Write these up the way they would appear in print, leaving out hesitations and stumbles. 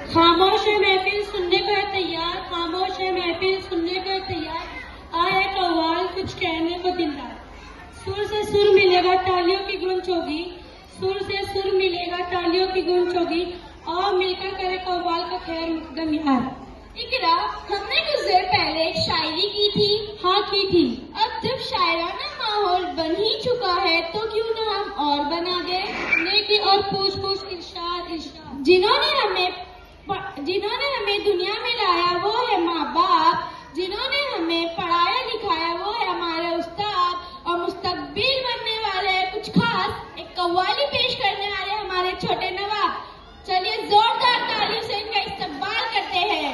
खामोश है महफिल सुनने को है तैयार, खामोश है महफिल सुनने को है तैयार। आया कव्वाल कुछ कहने को दिलदार। सुर से सुर मिलेगा तालियों की गूंज होगी, सुर से सुर मिलेगा तालियों की गूंज होगी। और मिलकर करे कव्वाल का खैर मुकदम यार। इकरा, हमने कुछ देर पहले एक शायरी की थी। हाँ की थी। अब जब शायराना माहौल बन ही चुका है तो क्यों ना हम और बना दे। नेकी और पूछ पूछ इरशाद इरशाद। जिन्होंने हमें दुनिया में लाया वो है माँ बाप, जिन्होंने हमें पढ़ाया लिखाया वो है हमारे उस्ताद, और मुस्तकबिल बनने वाले हैं कुछ खास। एक कव्वाली पेश करने वाले हमारे छोटे नवाब। चलिए जोरदार तालियों से इनका इस्तकबाल करते हैं।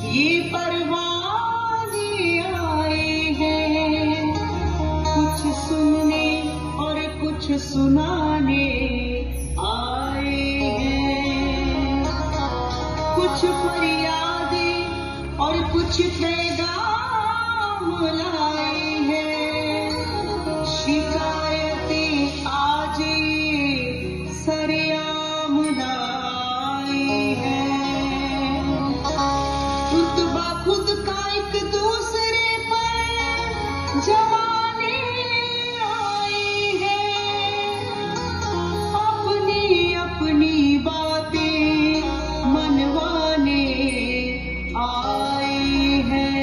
ये परवाने आए हैं, कुछ सुनने और कुछ सुनाने आए हैं। कुछ फरियादें और कुछ पैगाम लाए हैं। शिकायतें आज सरेआम लाए हैं। खुद का एक दूसरे पर जमाने आए हैं। अपनी अपनी बातें मनवाने आए हैं।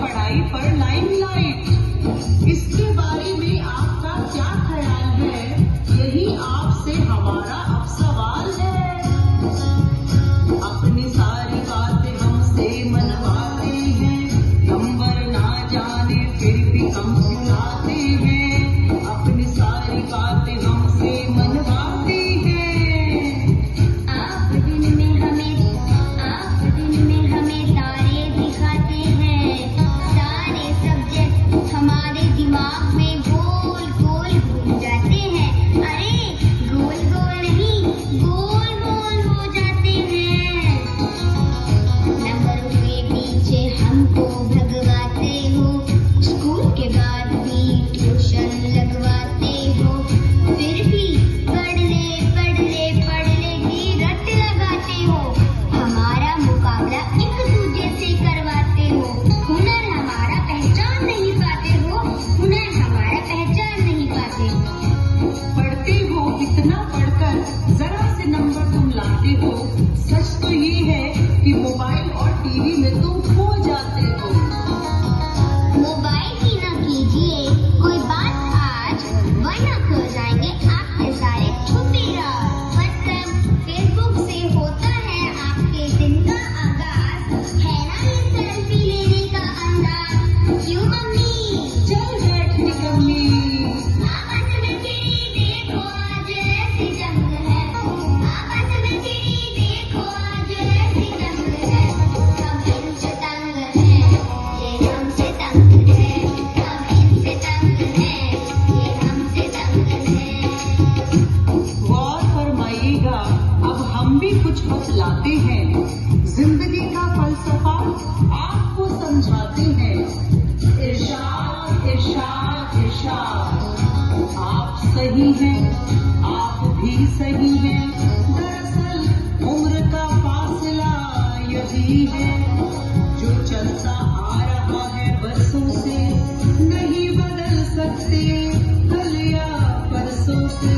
पढ़ाई पर लाइमलाइट। इसके बारे में आपका क्या ख्याल है? यही आपसे हमारा अब सवाल है। अपनी सारी बातें हमसे मनवाते हैं, नंबर ना जाने फिर भी हम सिखाते हैं। अपनी सारी बातें हमसे मनवाते हैं। आप दिन में हमें तारे दिखाते हैं। सारे सब्जेक्ट हमारे दिमाग में गोल गोल घूम जाते हैं। अरे गोल गोल नहीं, गोल गोल हो जाते हैं। नंबरों के पीछे हमको भगवाते हो, स्कूल के बाद भी ट्यूशन लगवाते हो। फिर भी पढ़ ले की रट लगाते हो। हमारा मुकाबला एक दूजे से करवाते हो। हुनर हमारा पहचान नहीं पाते हो, हुनर हमारा पहचान नहीं पाते। पढ़ते हो इतना पढ़कर जरा से नंबर तुम लाते हो। सच तो ये है कि मोबाइल और टीवी में तुम खो जाते हो। मोबाइल की ना कीजिए कोई बात आज, वरना खो जाएंगे आपके सारे छुपे राज। व्हाट्सएप फेसबुक से होता है आपके दिन का आगाज। है ना ये सेल्फी लेने का अंदाज? क्यों मम्मी? चल बैठ निकम्मी। आपस में चिड़ी देखो आज ऐसी जंग है। आपस में चिड़ी देखो आज ऐसी जंग है। हम इनसे तंग हैं, ये हमसे तंग है। हम इनसे तंग हैं, ये हमसे तंग है। गौर फरमाइएगा, अब हम भी कुछ बतलाते हैं। जिंदगी का फलसफा आपको समझाते हैं। इरशाद इरशाद इरशाद। आप सही हैं, आप भी सही हैं। दरअसल उम्र का फासला यही है, जो चलता आ रहा है बरसों से। नहीं बदल सकते कल या परसों से।